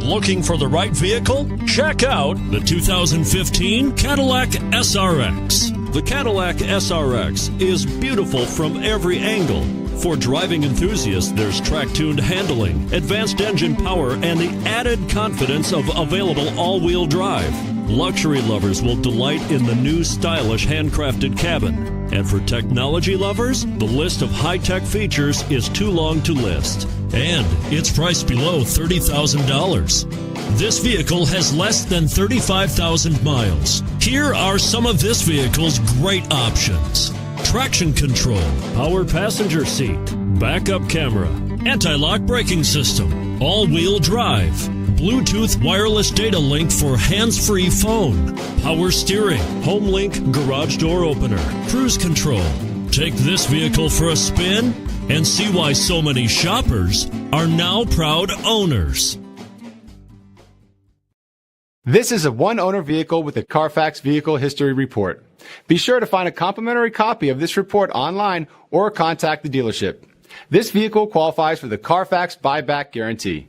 Looking for the right vehicle? Check out the 2015 Cadillac SRX. The Cadillac SRX is beautiful from every angle. For driving enthusiasts, there's track-tuned handling, advanced engine power, and the added confidence of available all-wheel drive. Luxury lovers will delight in the new stylish handcrafted cabin. And for technology lovers, the list of high-tech features is too long to list. And it's priced below $30,000. This vehicle has less than 35,000 miles. Here are some of this vehicle's great options: traction control, power passenger seat, backup camera, anti-lock braking system, all-wheel drive, Bluetooth wireless data link for hands-free phone, power steering, home link garage door opener, cruise control. Take this vehicle for a spin and see why so many shoppers are now proud owners. This is a one-owner vehicle with a CARFAX Vehicle History Report. Be sure to find a complimentary copy of this report online or contact the dealership. This vehicle qualifies for the CARFAX Buyback Guarantee.